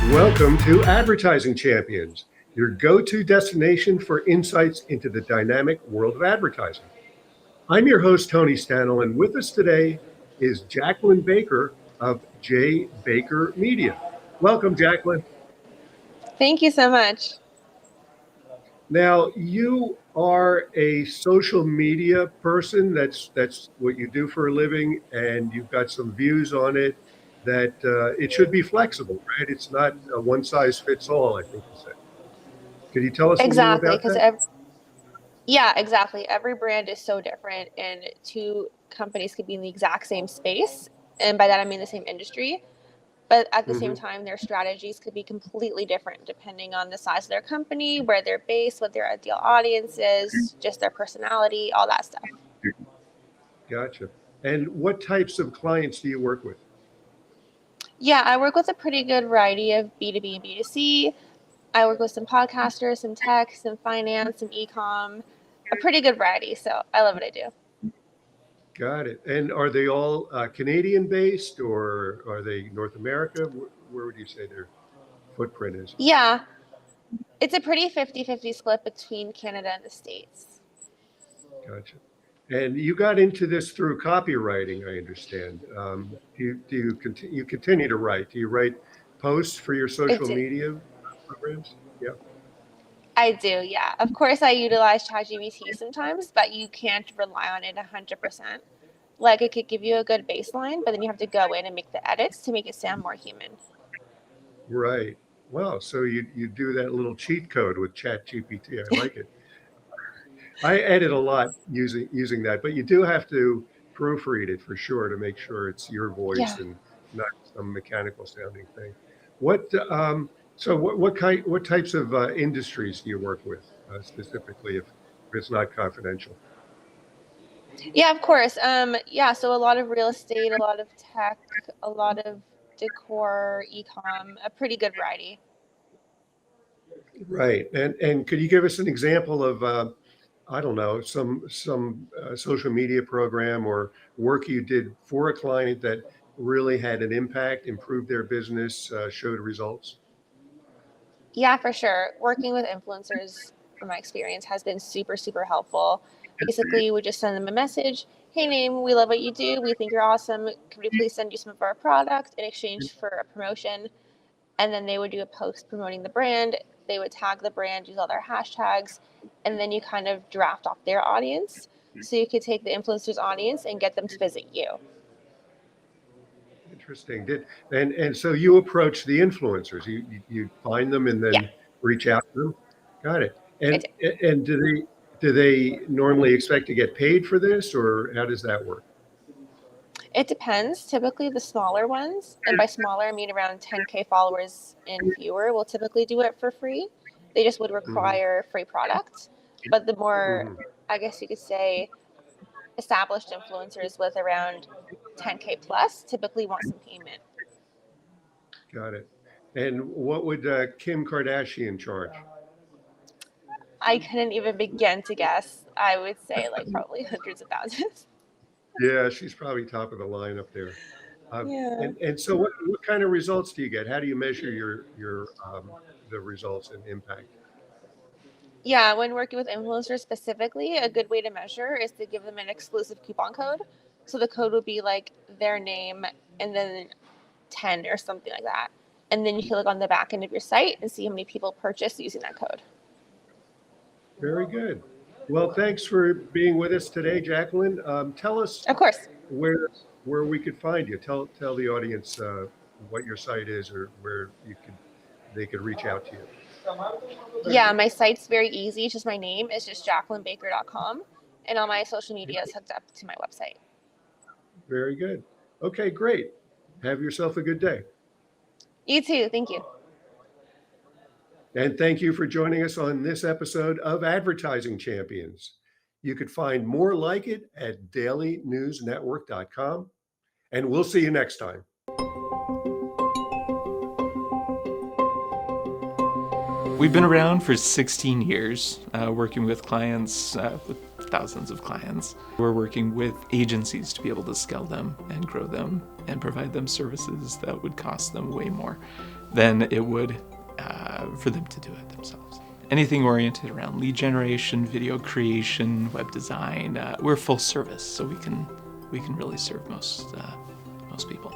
Welcome to Advertising Champions, your go-to destination for insights into the dynamic world of advertising. I'm your host, Tony Stanol, and with us today is Jaclyn Baker of J. Baker Media. Welcome, Jaclyn. Thank you so much. Now, you are a social media person. That's what you do for a living, and you've got some views on it that it should be flexible, right? It's not a one size fits all, I think you said. Could you tell us a little Exactly, about because that? exactly. Every brand is so different, and two companies could be in the exact same space, and by that I mean the same industry. But at the same Hmm. time, their strategies could be completely different depending on the size of their company, where they're based, what their ideal audience is, just their personality, all that stuff. Gotcha. And what types of clients do you work with? Yeah, I work with a pretty good variety of B2B and B2C. I work with some podcasters, some tech, some finance, some e-com, a pretty good variety. So I love what I do. Got it. And are they all Canadian based or are they North America? Where would you say their footprint is? Yeah, it's a pretty 50-50 split between Canada and the States. Gotcha. And you got into this through copywriting, I understand. You continue to write? Do you write posts for your I social do. media programs? Yeah. I do, yeah. Of course, I utilize ChatGPT sometimes, but you can't rely on it 100%. Like, it could give you a good baseline, but then you have to go in and make the edits to make it sound more human. Right. Wow. So you do that little cheat code with Chat GPT. I like it. I edit a lot using that, but you do have to proofread it for sure to make sure it's your voice Yeah. and not some mechanical sounding thing. What so what types of industries do you work with specifically if it's not confidential? Yeah, of course. Yeah, so a lot of real estate, a lot of tech, a lot of decor, e-com, a pretty good variety. Right. And could you give us an example of I don't know some social media program or work you did for a client that really had an impact, improved their business, showed results? Yeah, for sure. Working with influencers, from my experience, has been super, super helpful. Basically, we just send them a message. Hey, name, we love what you do. We think you're awesome. Could we please send you some of our product in exchange for a promotion? And then they would do a post promoting the brand. They would tag the brand, use all their hashtags, and then you kind of draft off their audience. So you could take the influencer's audience and get them to visit you. Interesting. And so you approach the influencers. You find them and Yeah, then reach out to them. Got it. I And do. and do they normally expect to get paid for this, or how does that work? It depends. Typically, the smaller ones, and by smaller, I mean around 10K followers and fewer, will typically do it for free. They just would Hmm. require free product. But the more, Hmm. I guess you could say, established influencers with around 10K plus typically want some payment. Got it. And what would Kim Kardashian charge? I couldn't even begin to guess. I would say like probably hundreds of thousands. Yeah, she's probably top of the line up there. Um, Yeah. and so what kind of results do you get? How do you measure your the results and impact? Yeah, when working with influencers specifically, a good way to measure is to give them an exclusive coupon code. So the code would be like their name and then 10 or something like that. And then you can look on the back end of your site and see how many people purchased using that code. Very good. Well, thanks for being with us today, Jaclyn. Tell us Of course. where where we could find you. Tell the audience what your site is or where they could reach out to you. Yeah, my site's very easy. It's just my name. It's just jaclynbaker.com. And all my social media is hooked up to my website. Very good. Okay, great. Have yourself a good day. You too. Thank you. And thank you for joining us on this episode of Advertising Champions. You could find more like it at dailynewsnetwork.com. And we'll see you next time. We've been around for 16 years, working with clients with thousands of clients. We're working with agencies to be able to scale them and grow them and provide them services that would cost them way more than it would for them to do it themselves. Anything oriented around lead generation, video creation, web design, we're full service, so we can really serve most people.